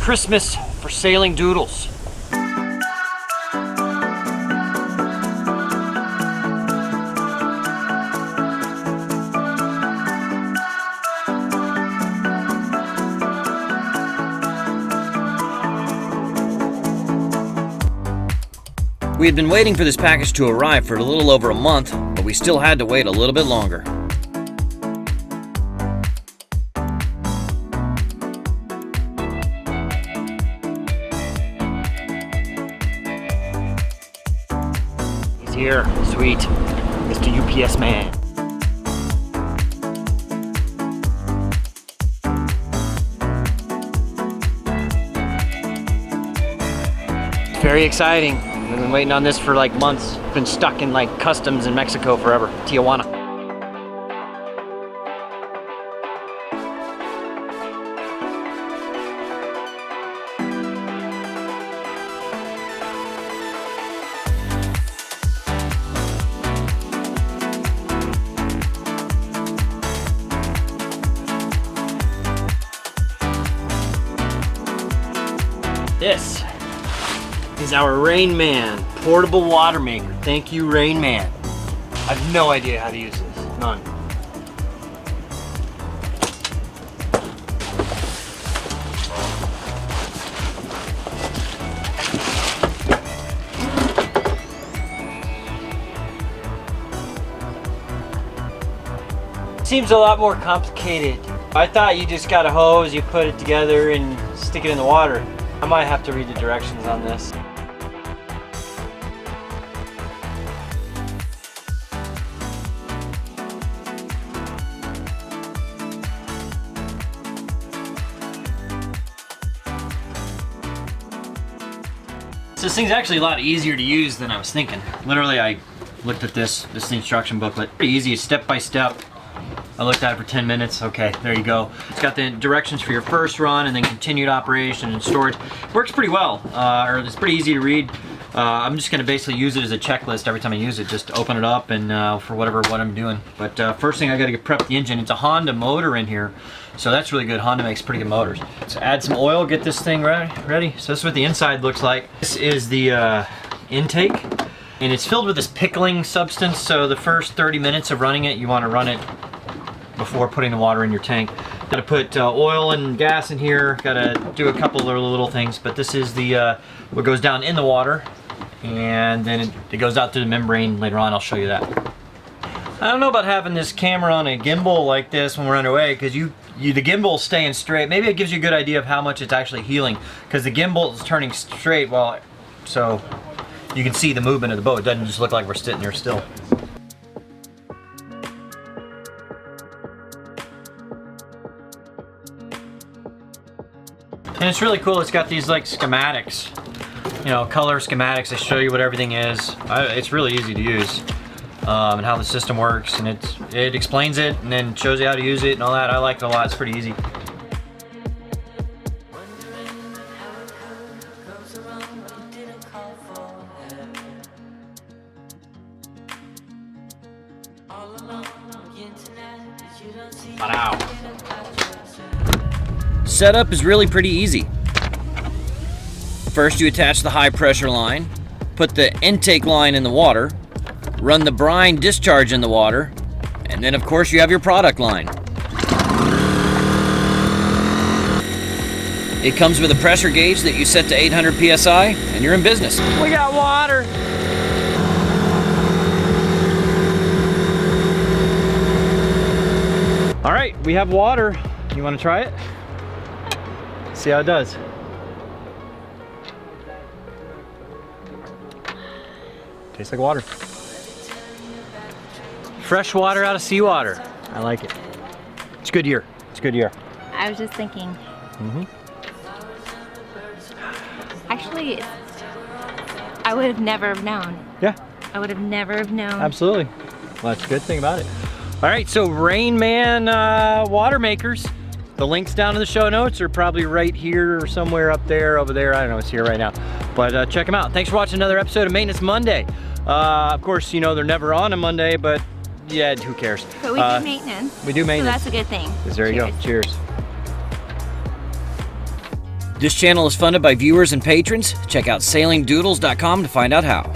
Christmas for sailing Doodles. We had been waiting for this package to arrive for a little over a month, but we still had to wait a little bit longer. He's here, sweet, Mr. UPS man. Very exciting. I've been waiting on this for like months. Been stuck in like customs in Mexico forever. Tijuana. This is our RainMan portable water maker. Thank you, RainMan. I have no idea how to use this. None. Seems a lot more complicated. I thought you just got a hose, you put it together and stick it in the water. I might have to read the directions on this. This thing's actually a lot easier to use than I was thinking. Literally, I looked at this instruction booklet. Pretty easy, step by step. I looked at it for 10 minutes. Okay, there you go. It's got the directions for your first run and then continued operation and storage. Works pretty well, or it's pretty easy to read. I'm just gonna basically use it as a checklist every time I use it. Just open it up and for what I'm doing. But first thing I gotta prep the engine. It's a Honda motor in here, so that's really good. Honda makes pretty good motors. So add some oil, get this thing ready. So this is what the inside looks like. This is the intake, and it's filled with this pickling substance. So the first 30 minutes of running it, you wanna run it before putting the water in your tank. Got to put oil and gas in here. Got to do a couple of little things, but this is the what goes down in the water, and then it goes out through the membrane later on. I'll show you that. I don't know about having this camera on a gimbal like this when we're underway, because the gimbal is staying straight. Maybe it gives you a good idea of how much it's actually heeling, because the gimbal is turning straight so you can see the movement of the boat. It doesn't just look like we're sitting there still. And it's really cool. It's got these like schematics, you know, color schematics that show you what everything is. It's really easy to use, and how the system works, and it explains it and then shows you how to use it and all that. I like it a lot. It's pretty easy. Wow. Setup is really pretty easy. First, you attach the high pressure line, put the intake line in the water, run the brine discharge in the water, and then of course you have your product line. It comes with a pressure gauge that you set to 800 PSI, and you're in business. We got water. All right, we have water. You want to try it? See how it does. Tastes like water. Fresh water out of seawater. I like it. It's good year. It's good year. I was just thinking. Actually, I would have never have known. Yeah. I would have never have known. Absolutely. Well, that's a good thing about it. All right, so RainMan water makers. The links down in the show notes are probably right here or somewhere up there, over there. I don't know, it's here right now. But check them out. Thanks for watching another episode of Maintenance Monday. Of course, you know they're never on a Monday, but yeah, who cares? But we do maintenance. We do maintenance. So that's a good thing. There you go. Cheers. This channel is funded by viewers and patrons. Check out sailingdoodles.com to find out how.